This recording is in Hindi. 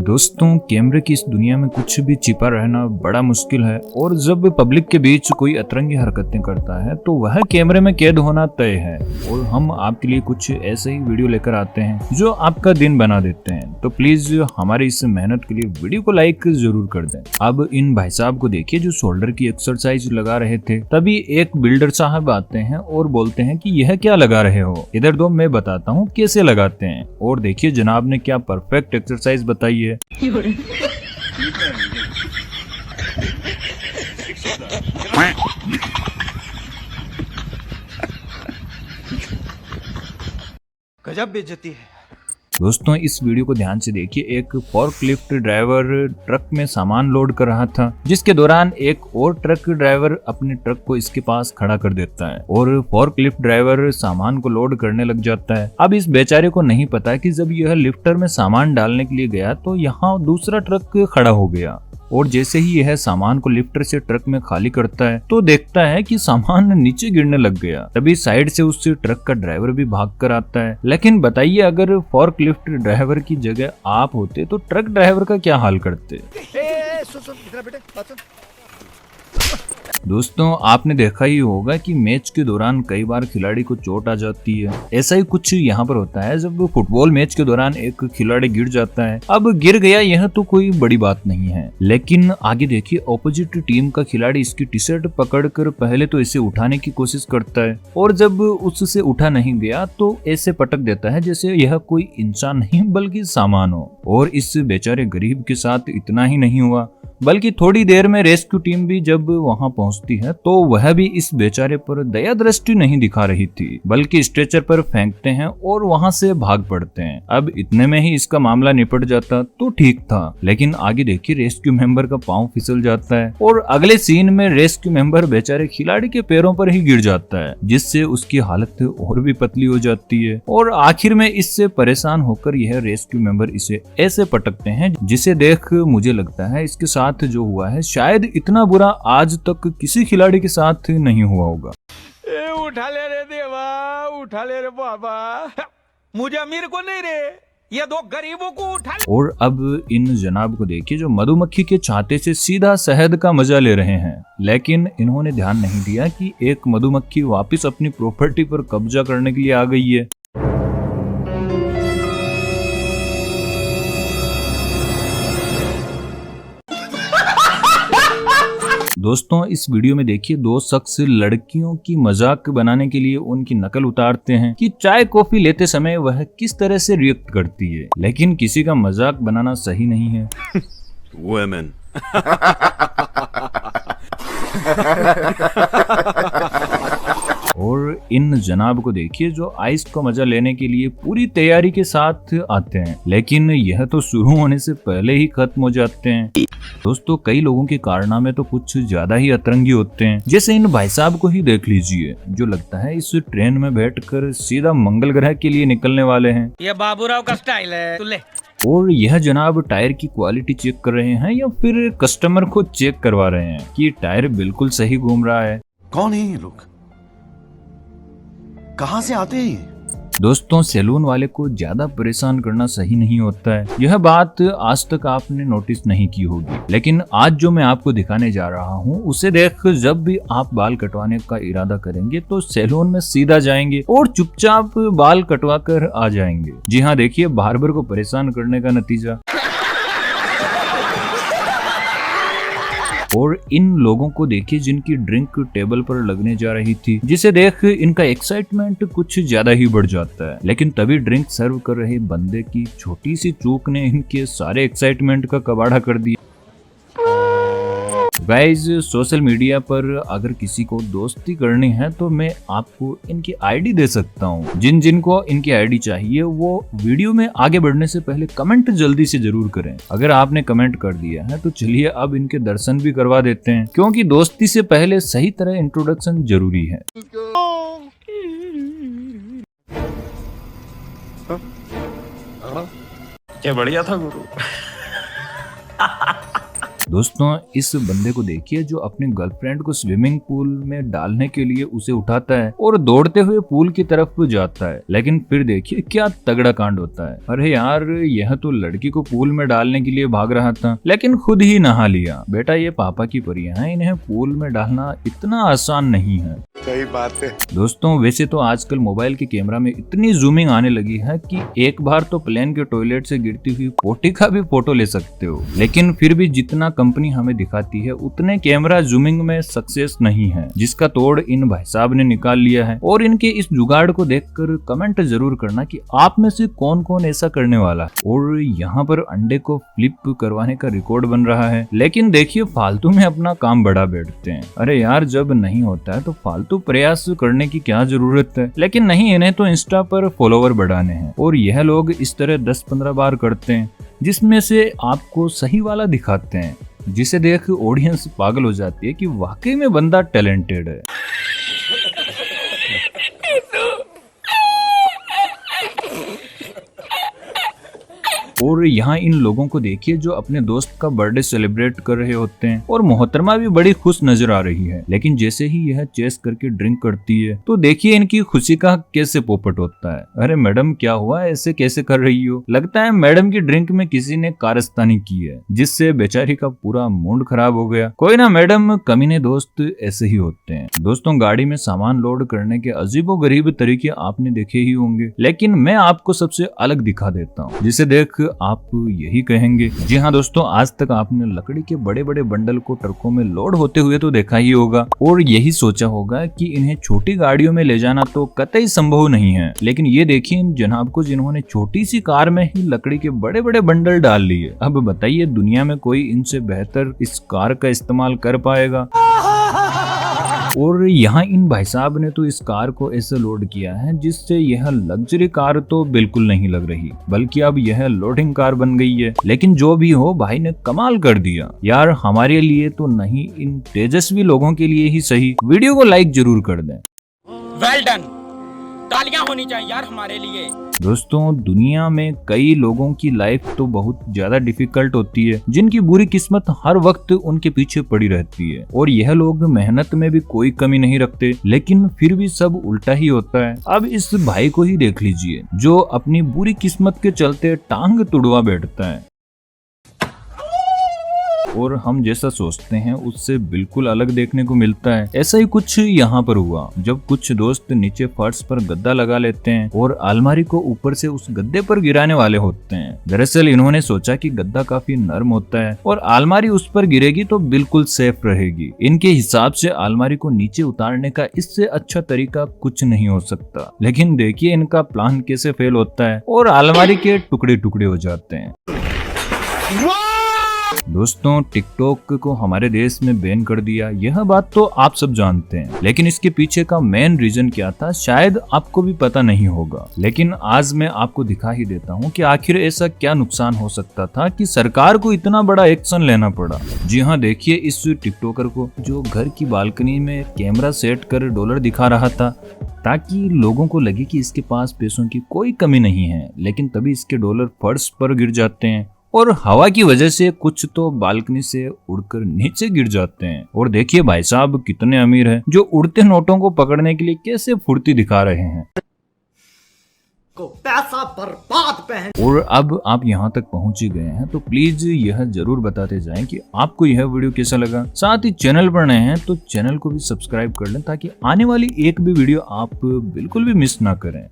दोस्तों, कैमरे की इस दुनिया में कुछ भी छिपा रहना बड़ा मुश्किल है और जब पब्लिक के बीच कोई अतरंगी हरकतें करता है तो वह कैमरे में कैद होना तय है। और हम आपके लिए कुछ ऐसे ही वीडियो लेकर आते हैं जो आपका दिन बना देते हैं। तो प्लीज हमारी इस मेहनत के लिए वीडियो को लाइक जरूर कर दें। अब इन भाई साहब को देखिए जो शोल्डर की एक्सरसाइज लगा रहे थे, तभी एक बिल्डर साहब आते हैं और बोलते हैं कि यह क्या लगा रहे हो, इधर दो मैं बताता हूँ कैसे लगाते हैं। और देखिए जनाब ने क्या परफेक्ट एक्सरसाइज बताई है। गजब बेइज्जती है। दोस्तों, इस वीडियो को ध्यान से देखिए। एक फोर्कलिफ्ट ड्राइवर ट्रक में सामान लोड कर रहा था, जिसके दौरान एक और ट्रक ड्राइवर अपने ट्रक को इसके पास खड़ा कर देता है और फोर्कलिफ्ट ड्राइवर सामान को लोड करने लग जाता है। अब इस बेचारे को नहीं पता कि जब यह लिफ्टर में सामान डालने के लिए गया तो यहाँ दूसरा ट्रक खड़ा हो गया और जैसे ही यह सामान को लिफ्टर से ट्रक में खाली करता है तो देखता है कि सामान नीचे गिरने लग गया। तभी साइड से उससे ट्रक का ड्राइवर भी भाग कर आता है। लेकिन बताइए, अगर फोर्कलिफ्ट ड्राइवर की जगह आप होते तो ट्रक ड्राइवर का क्या हाल करते? दोस्तों, आपने देखा ही होगा कि मैच के दौरान कई बार खिलाड़ी को चोट आ जाती है। ऐसा ही कुछ यहाँ पर होता है जब फुटबॉल मैच के दौरान एक खिलाड़ी गिर जाता है। अब गिर गया यह तो कोई बड़ी बात नहीं है, लेकिन आगे देखिए ऑपोजिट टीम का खिलाड़ी इसकी टी शर्ट पकड़कर पहले तो इसे उठाने की कोशिश करता है और जब उससे उठा नहीं गया तो ऐसे पटक देता है जैसे यह कोई इंसान नहीं बल्कि सामान हो। और इस बेचारे गरीब के साथ इतना ही नहीं हुआ, बल्कि थोड़ी देर में रेस्क्यू टीम भी जब वहां पहुंचती है तो वह भी इस बेचारे पर दया दृष्टि नहीं दिखा रही थी, बल्कि स्ट्रेचर पर फेंकते हैं और वहां से भाग पड़ते हैं। अब इतने में ही इसका मामला निपट जाता तो ठीक था, लेकिन आगे देखिए रेस्क्यू मेंबर का पांव फिसल जाता है और अगले सीन में रेस्क्यू मेंबर बेचारे खिलाड़ी के पैरों पर ही गिर जाता है, जिससे उसकी हालत और भी पतली हो जाती है। और आखिर में इससे परेशान होकर यह रेस्क्यू मेंबर इसे ऐसे पटकते हैं जिसे देख मुझे लगता है इसके साथ जो हुआ है शायद इतना बुरा आज तक किसी खिलाड़ी के साथ नहीं हुआ होगा। उठा ले रे देवा, उठा ले रे बाबा, मुझे अमीर को नहीं रे, ये दो गरीबों को उठा ले। और अब इन जनाब को देखिए जो मधुमक्खी के छाते से सीधा शहद का मजा ले रहे हैं, लेकिन इन्होंने ध्यान नहीं दिया कि एक मधुमक्खी वापस अपनी प्रॉपर्टी पर कब्जा करने के लिए आ गई है। दोस्तों, इस वीडियो में देखिए दो शख्स लड़कियों की मजाक बनाने के लिए उनकी नकल उतारते हैं कि चाय कॉफी लेते समय वह किस तरह से रिएक्ट करती है, लेकिन किसी का मजाक बनाना सही नहीं है। Women. और इन जनाब को देखिए जो आइस को मजा लेने के लिए पूरी तैयारी के साथ आते हैं, लेकिन यह तो शुरू होने से पहले ही खत्म हो जाते हैं। दोस्तों, कई लोगों के कारनामे तो कुछ ज्यादा ही अतरंगी होते हैं। जैसे इन भाई साहब को ही देख लीजिए जो लगता है इस ट्रेन में बैठकर सीधा मंगल ग्रह के लिए निकलने वाले हैं। ये बाबूराव का स्टाइल है, तू ले। और यह जनाब टायर की क्वालिटी चेक कर रहे हैं या फिर कस्टमर को चेक करवा रहे हैं कि टायर बिल्कुल सही घूम रहा है। कौन है ये लोग? कहां से आते हैं? दोस्तों, सैलून वाले को ज्यादा परेशान करना सही नहीं होता है। यह बात आज तक आपने नोटिस नहीं की होगी, लेकिन आज जो मैं आपको दिखाने जा रहा हूँ उसे देख जब भी आप बाल कटवाने का इरादा करेंगे तो सैलून में सीधा जाएंगे और चुपचाप बाल कटवा कर आ जाएंगे। जी हाँ, देखिए बार्बर को परेशान करने का नतीजा। और इन लोगों को देखिए जिनकी ड्रिंक टेबल पर लगने जा रही थी, जिसे देख इनका एक्साइटमेंट कुछ ज्यादा ही बढ़ जाता है। लेकिन तभी ड्रिंक सर्व कर रहे बंदे की छोटी सी चूक ने इनके सारे एक्साइटमेंट का कबाड़ा कर दिया। गाइज, सोशल मीडिया पर अगर किसी को दोस्ती करनी है तो मैं आपको इनकी आईडी दे सकता हूँ। जिन जिन को इनकी आईडी चाहिए वो वीडियो में आगे बढ़ने से पहले कमेंट जल्दी से जरूर करें। अगर आपने कमेंट कर दिया है तो चलिए अब इनके दर्शन भी करवा देते हैं, क्योंकि दोस्ती से पहले सही तरह इंट्रोडक्शन जरूरी है। क्या बढ़िया था गुरु। दोस्तों इस बंदे को देखिए जो अपनी गर्लफ्रेंड को स्विमिंग पूल में डालने के लिए उसे उठाता है और दौड़ते हुए पूल की तरफ जाता है, लेकिन फिर देखिए क्या तगड़ा कांड होता है। अरे यार यह तो लड़की को पूल में डालने के लिए भाग रहा था लेकिन खुद ही नहा लिया। बेटा ये पापा की परियां हैं, इन्हें पूल में डालना इतना आसान नहीं है। सही बात है। दोस्तों वैसे तो आजकल मोबाइल के कैमरा में इतनी जूमिंग आने लगी है कि एक बार तो प्लेन के टॉयलेट से गिरती हुई पोटी का भी फोटो ले सकते हो, लेकिन फिर भी जितना कंपनी हमें दिखाती है उतने कैमरा जूमिंग में सक्सेस नहीं है, जिसका तोड़ इन भाई साहब ने निकाल लिया है। और इनके इस जुगाड़ को देखकर कमेंट जरूर करना कि आप में से कौन कौन ऐसा करने वाला है। और यहाँ पर अंडे को फ्लिप करवाने का रिकॉर्ड बन रहा है, लेकिन देखिए फालतू में अपना काम बढ़ा बैठते हैं। अरे यार जब नहीं होता है तो फालतू प्रयास करने की क्या जरूरत है, लेकिन नहीं इन्हें तो इंस्टा पर फॉलोवर बढ़ाने हैं और यह लोग इस तरह 10-15 बार करते हैं, जिसमें से आपको सही वाला दिखाते हैं, जिसे देख ऑडियंस पागल हो जाती है कि वाकई में बंदा टैलेंटेड है। और यहाँ इन लोगों को देखिए जो अपने दोस्त का बर्थडे सेलिब्रेट कर रहे होते हैं और मोहतरमा भी बड़ी खुश नजर आ रही है, लेकिन जैसे ही यह चेस करके ड्रिंक करती है तो देखिए इनकी खुशी का कैसे पोपट होता है। अरे मैडम क्या हुआ, ऐसे कैसे कर रही हो? लगता है मैडम की ड्रिंक में किसी ने कारस्तानी की है, जिससे बेचारी का पूरा मूड खराब हो गया। कोई ना मैडम, कमीने दोस्त ऐसे ही होते हैं। दोस्तों गाड़ी में सामान लोड करने के अजीबो गरीब तरीके आपने देखे ही होंगे, लेकिन मैं आपको सबसे अलग दिखा देता हूँ, जिसे देख आप यही कहेंगे। जी हाँ दोस्तों, आज तक आपने लकड़ी के बड़े बड़े बंडल को ट्रकों में लोड होते हुए तो देखा ही होगा और यही सोचा होगा कि इन्हें छोटी गाड़ियों में ले जाना तो कतई संभव नहीं है, लेकिन ये देखिए इन जनाब को जिन्होंने छोटी सी कार में ही लकड़ी के बड़े बड़े बंडल डाल लिए। अब बताइए दुनिया में कोई इनसे बेहतर इस कार का इस्तेमाल कर पाएगा? और यहाँ इन भाई साहब ने तो इस कार को ऐसे लोड किया है जिससे यह लग्जरी कार तो बिल्कुल नहीं लग रही, बल्कि अब यह लोडिंग कार बन गई है। लेकिन जो भी हो, भाई ने कमाल कर दिया यार, हमारे लिए तो नहीं, इन तेजस्वी लोगों के लिए ही सही। वीडियो को लाइक जरूर कर दें। वेल डन, तालियां होनी चाहिए यार हमारे लिए। दोस्तों दुनिया में कई लोगों की लाइफ तो बहुत ज्यादा डिफिकल्ट होती है, जिनकी बुरी किस्मत हर वक्त उनके पीछे पड़ी रहती है और यह लोग मेहनत में भी कोई कमी नहीं रखते, लेकिन फिर भी सब उल्टा ही होता है। अब इस भाई को ही देख लीजिए जो अपनी बुरी किस्मत के चलते टांग तुड़वा बैठता है और हम जैसा सोचते हैं उससे बिल्कुल अलग देखने को मिलता है। ऐसा ही कुछ यहाँ पर हुआ जब कुछ दोस्त नीचे फर्श पर गद्दा लगा लेते हैं और अलमारी को ऊपर से उस गद्दे पर गिराने वाले होते हैं। दरअसल इन्होंने सोचा कि गद्दा काफी नरम होता है और अलमारी उस पर गिरेगी तो बिल्कुल सेफ रहेगी। इनके हिसाब से अलमारी को नीचे उतारने का इससे अच्छा तरीका कुछ नहीं हो सकता, लेकिन देखिए इनका प्लान कैसे फेल होता है और अलमारी के टुकड़े टुकड़े हो जाते हैं। दोस्तों टिकटॉक को हमारे देश में बैन कर दिया, यह बात तो आप सब जानते हैं, लेकिन इसके पीछे का मेन रीजन क्या था शायद आपको भी पता नहीं होगा, लेकिन आज मैं आपको दिखा ही देता हूं कि आखिर ऐसा क्या नुकसान हो सकता था कि सरकार को इतना बड़ा एक्शन लेना पड़ा। जी हाँ, देखिए इस टिकटॉकर को जो घर की बालकनी में कैमरा सेट कर डॉलर दिखा रहा था ताकि लोगों को लगे कि इसके पास पैसों की कोई कमी नहीं है, लेकिन तभी इसके डॉलर फर्श पर गिर जाते हैं और हवा की वजह से कुछ तो बालकनी से उड़कर नीचे गिर जाते हैं। और देखिए भाई साहब कितने अमीर हैं जो उड़ते नोटों को पकड़ने के लिए कैसे फुर्ती दिखा रहे हैं। को पैसा बर्बाद पहन। और अब आप यहाँ तक पहुँच ही गए हैं तो प्लीज यह जरूर बताते जाएं कि आपको यह वीडियो कैसा लगा। साथ ही चैनल पर नए हैं तो चैनल को भी सब्सक्राइब कर लें ताकि आने वाली एक भी वीडियो आप बिल्कुल भी मिस ना करें।